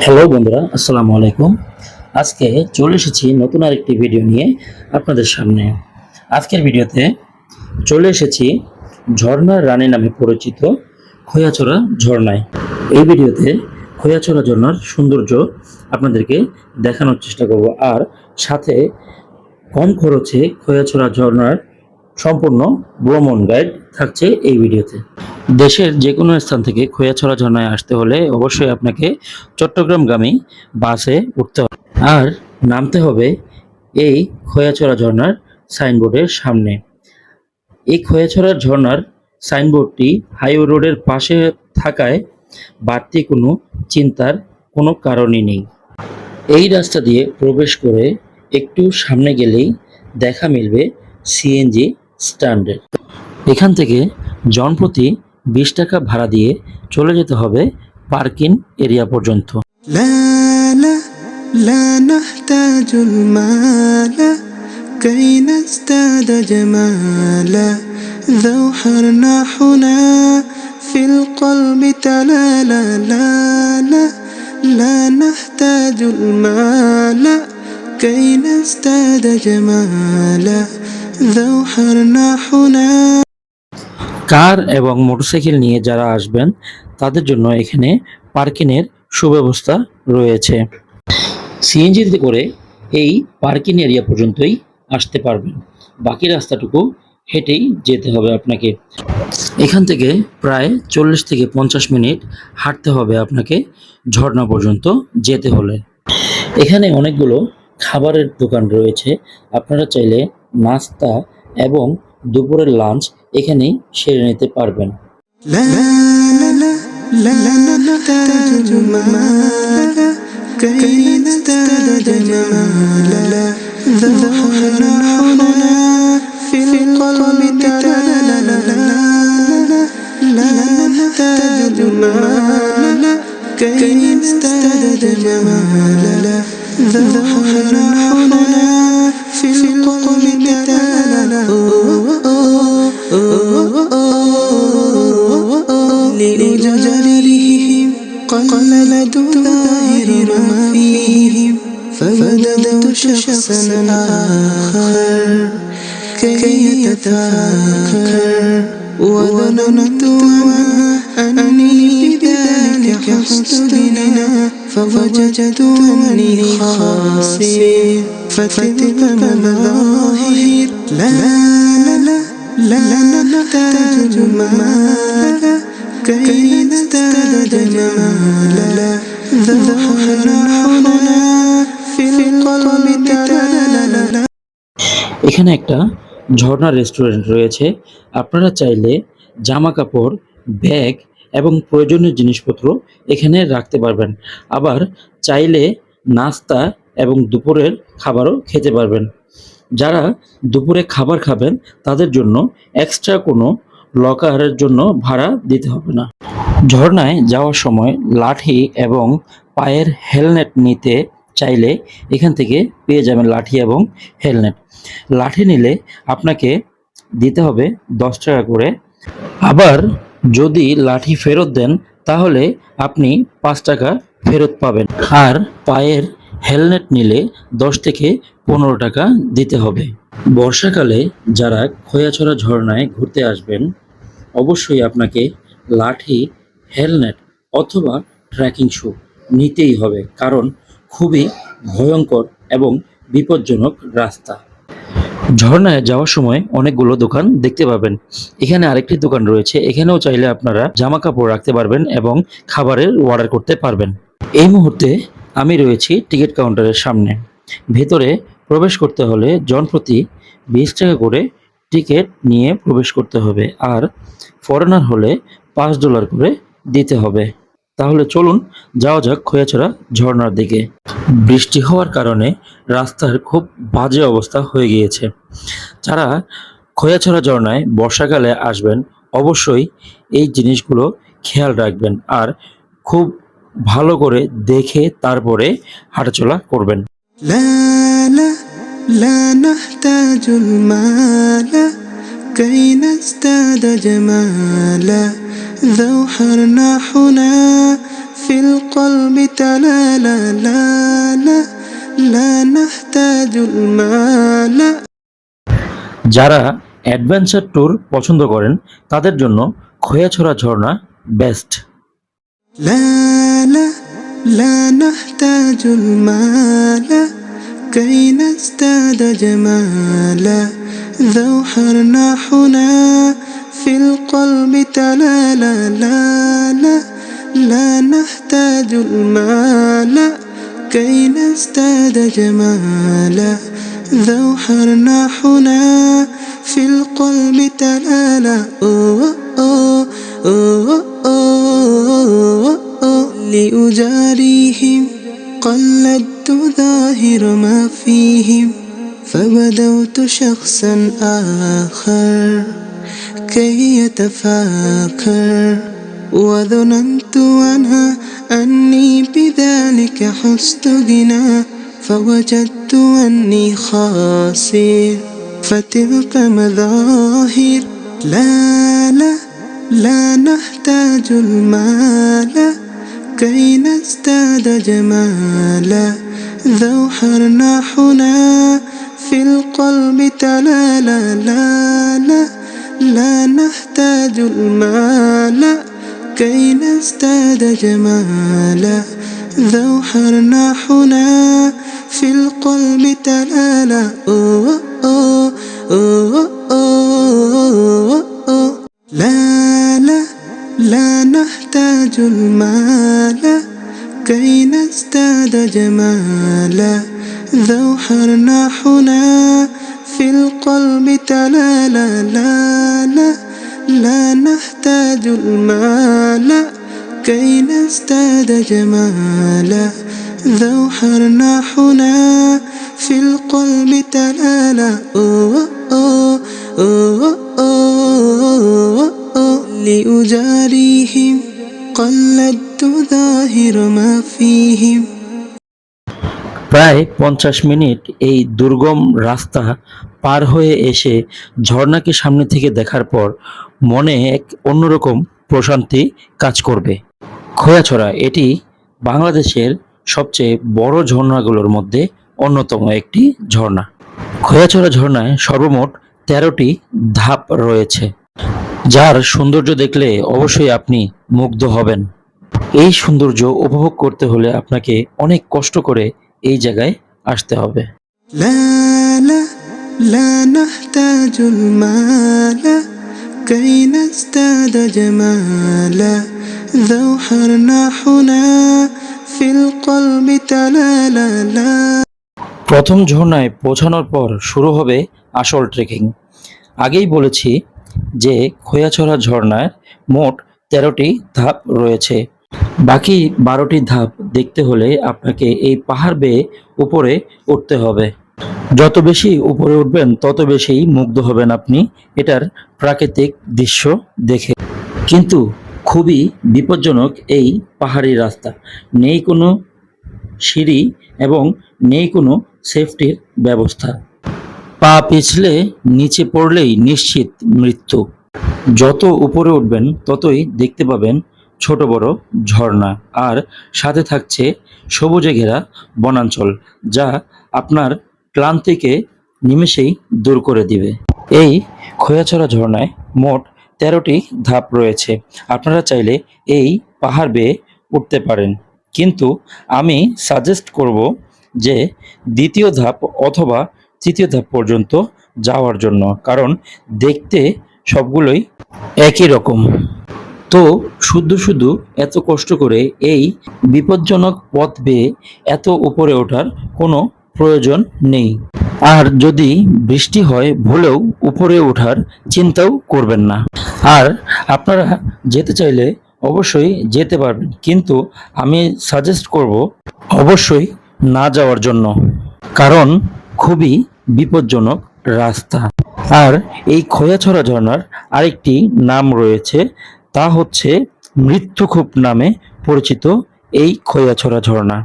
Hello বন্ধুরা, আসসালামু আলাইকুম। আজকে চলে এসেছি নতুন আরেকটি ভিডিও নিয়ে আপনাদের সামনে। আজকের ভিডিওতে চলে এসেছি ঝর্ণার রানী নামে পরিচিত খৈয়াছড়া ঝর্ণায়। এই ভিডিওতে খৈয়াছড়া ঝর্ণার সৌন্দর্য আপনাদেরকে দেখানোর চেষ্টা করব, আর সাথে কম খরচে খৈয়াছড়া ঝর্ণার সম্পূর্ণ ভ্রমণ গাইড থাকছে এই ভিডিওতে। দেশের যে কোনো স্থান থেকে খৈয়াছড়া ঝর্ণায় আসতে হলে অবশ্যই আপনাকে চট্টগ্রামগামী বাসে উঠতে হবে, আর নামতে হবে এই খৈয়াছড়া ঝর্ণার সাইনবোর্ডের সামনে। এই খৈয়াছড়া ঝর্ণার সাইনবোর্ডটি হাইওয়ে রোডের পাশে থাকায় বাড়তি কোনো চিন্তার কোনো কারণই নেই। এই রাস্তা দিয়ে প্রবেশ করে একটু সামনে গেলেই দেখা মিলবে সিএনজি স্ট্যান্ডের। এখান থেকে জনপ্রতি 20 টাকা ভাড়া দিয়ে চলে যেতে হবে পার্কিং এরিয়া পর্যন্ত। لا لا لا نحتاج المال كي نزداد جمالا ذو حرناحنا في القلب تلالا لا لا لا نحتاج المال كي نزداد جمالا ذو حرناحنا। কার এবং মোটরসাইকেল নিয়ে যারা আসবেন তাদের জন্য এখানে পার্কিংয়ের সুব্যবস্থা রয়েছে। সিএনজিতে করে এই পার্কিং এরিয়া পর্যন্তই আসতে পারবেন, বাকি রাস্তাটুকু হেঁটেই যেতে হবে আপনাকে। এখান থেকে প্রায় 40 থেকে 50 মিনিট হাঁটতে হবে আপনাকে ঝর্ণা পর্যন্ত যেতে হলে। এখানে অনেকগুলো খাবারের দোকান রয়েছে, আপনারা চাইলে নাস্তা এবং দুপুরের লাঞ্চ এখানেই সেরে নিতে পারবেন। لا لا لا لا نحتاج مالا كي نزداد جمالا ذو حرناحنا في القلب تلالا لا نحتاج مالا كي نزداد جمالا ذو حرناحنا في القلب تلالا لأجلهم قللت ظاهر ما فيهم فبدأت شخصا آخر كي يتفاخر وظننت أني بذلك حسن لنا فوجدت أني خاسر فتلك مظاهر لا لا لا نحتاج مالا كي نزداد جمالا ذو حرناحنا في القلب تلالا। এখানে একটা ঝর্ণা রেস্টুরেন্ট রয়েছে, আপনারা চাইলে জামা কাপড়, ব্যাগ এবং প্রয়োজনীয় জিনিসপত্র এখানে রাখতে পারবেন, আবার চাইলে নাস্তা এবং দুপুরের খাবারও খেতে পারবেন। যারা দুপুরে খাবার খাবেন তাদের জন্য এক্সট্রা কোনো লকারের জন্য ভাড়া দিতে হবে না। ঝর্ণায় যাওয়ার সময় লাঠি এবং পায়ের হেলমেট নিতে চাইলে এখান থেকে পেয়ে যাবেন লাঠি এবং হেলমেট। লাঠি নিলে আপনাকে দিতে হবে 10 টাকা করে, আবার যদি লাঠি ফেরত দেন তাহলে আপনি 5 টাকা ফেরত পাবেন, আর পায়ের হেলমেট নিলে 10 থেকে 15 টাকা দিতে হবে। বর্ষাকালে যারা খৈয়াছড়া ঝর্ণায় ঘুরতে আসবেন অবশ্যই আপনাকে লাঠি, হেলমেট অথবা ট্রেকিং শু নিতেই হবে, কারণ খুবই ভয়ঙ্কর এবং বিপজ্জনক রাস্তা। ঝর্ণায় যাওয়ার সময় অনেকগুলো দোকান দেখতে পাবেন। এখানে আরেকটি দোকান রয়েছে, এখানেও চাইলে আপনারা জামা কাপড় রাখতে পারবেন এবং খাবারের অর্ডার করতে পারবেন। এই মুহূর্তে আমি রয়েছি টিকিট কাউন্টারের সামনে। ভেতরে প্রবেশ করতে হলে জনপ্রতি 20 টাকা করে টিকিট নিয়ে প্রবেশ করতে হবে, আর ফরেনার হলে $5 করে দিতে হবে। তাহলে চলুন যাওয়া যাক খৈয়াছড়া ঝর্ণার দিকে। বৃষ্টি হওয়ার কারণে রাস্তার খুব বাজে অবস্থা হয়ে গিয়েছে। যারা খৈয়াছড়া ঝর্ণায় বর্ষাকালে আসবেন অবশ্যই এই জিনিসগুলো খেয়াল রাখবেন, আর খুব ভালো করে দেখে তারপরে হাঁটাচলা করবেন। لا لا لا نحتاج المال كي نزداد جمالا ذو حرناحنا في القلب تلالا لا لا لا نحتاج المال যারা অ্যাডভেঞ্চার ট্যুর পছন্দ করেন তাদের জন্য খোয়াছড়া ঝর্ণা বেস্ট। لا لا لا نحتاج المال كي نزداد جمالا ذو حرناحنا في القلب تلالا لا لا لا نحتاج المال كي نزداد جمالا ذو حرناحنا في القلب تلالا لأجاريهم قلدت ظاهر ما فيهم فبدوت شخصا آخر كي يتفاخر وظننت أنا أني بذلك حزت غنى فوجدت أني خاسر فتلك مظاهر لا لا لا نحتاج المال كي نزداد جمالا ذو حرناحنا في القلب تلالا لا لا لا نحتاج المال كي نزداد جمالا ذو حرناحنا في القلب تلالا لا لا لا نحتاج المال كي نزداد جمالا ذو حرناحنا في القلب تلالا لا لا لا نحتاج المال كي نزداد جمالا ذو حرناحنا في القلب تلالا لأجاريهم قلدت ظاهر ما فيهم প্রায় 50 মিনিট এই দুর্গম রাস্তা পার হয়ে এসে ঝর্ণাকে সামনে থেকে দেখার পর মনে এক অন্যরকম প্রশান্তি কাজ করবে। খোয়াছড়া এটি বাংলাদেশের সবচেয়ে বড় ঝর্ণাগুলোর মধ্যে অন্যতম একটি ঝর্ণা। খোয়াছড়া ঝর্ণায় সর্বমোট 13টি ধাপ রয়েছে, যার সৌন্দর্য দেখলে অবশ্যই আপনি মুগ্ধ হবেন। এই সৌন্দর্য উপভোগ করতে হলে আপনাকে অনেক কষ্ট করে এই জায়গায় আসতে হবে। لا لا لا نحتاج المال كي نزداد جمالا ذو حرناحنا في القلب تلالا لا প্রথম ঝর্ণায় পৌঁছানোর পর শুরু হবে আসল ট্রেকিং। আগেই বলেছি যে খোয়াছড়া ঝর্ণায় মোট 13টি ধাপ রয়েছে। বাকি 12টি ধাপ দেখতে হলে আপনাকে এই পাহাড় বেয়ে উপরে উঠতে হবে। যত বেশি উপরে উঠবেন তত বেশি মুগ্ধ হবেন আপনি এটার প্রাকৃতিক দৃশ্য দেখে। কিন্তু খুবই বিপজ্জনক এই পাহাড়ি রাস্তা, নেই কোনো সিঁড়ি এবং নেই কোনো সেফটির ব্যবস্থা। পা পিছলে নিচে পড়লেই নিশ্চিত মৃত্যু। যত উপরে উঠবেন ততই দেখতে পাবেন ছোট বড় ঝর্ণা, আর সাথে থাকছে সবুজে ঘেরা বনাঞ্চল, যা আপনার ক্লান্তিকে নিমেষেই দূর করে দিবে। এই খোয়াছড়া ঝর্ণায় মোট 13টি ধাপ রয়েছে। আপনারা চাইলে এই পাহাড় বেয়ে উঠতে পারেন, কিন্তু আমি সাজেস্ট করব যে দ্বিতীয় ধাপ অথবা তৃতীয় ধাপ পর্যন্ত যাওয়ার জন্য, কারণ দেখতে সবগুলোই একই রকম। তো শুধু শুধু এত কষ্ট করে এই বিপজ্জনক পথ বেয়ে এত উপরে ওঠার কোনো প্রয়োজন নেই। আর যদি বৃষ্টি হয় ভুলেও উপরে ওঠার চিন্তাও করবেন না। আর আপনারা যেতে চাইলে অবশ্যই যেতে পারবেন, কিন্তু আমি সাজেস্ট করব অবশ্যই না যাওয়ার জন্য, কারণ খুবই বিপজ্জনক রাস্তা। আর এই খোয়াছড়া ঝর্ণার আরেকটি নাম রয়েছে, তা হচ্ছে মৃত্যুকূপ নামে পরিচিত এই খোয়াছড়া ঝর্ণা।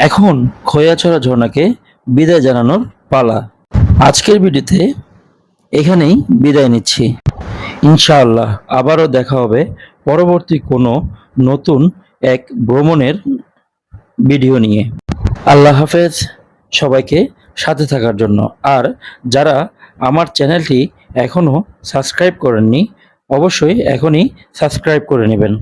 এখন খোয়াছড়া ঝর্ণাকে বিদায় জানানোর পালা। আজকের ভিডিওতে এখানেই বিদায় নিচ্ছি। ইনশাআল্লাহ আবারও দেখা হবে পরবর্তী কোনো নতুন এক ভ্রমণের ভিডিও নিয়ে। আল্লাহ হাফেজ সবাইকে সাথে থাকার জন্য। আর যারা আমার চ্যানেলটি এখনও সাবস্ক্রাইব করেননি অবশ্যই এখনই সাবস্ক্রাইব করে নেবেন।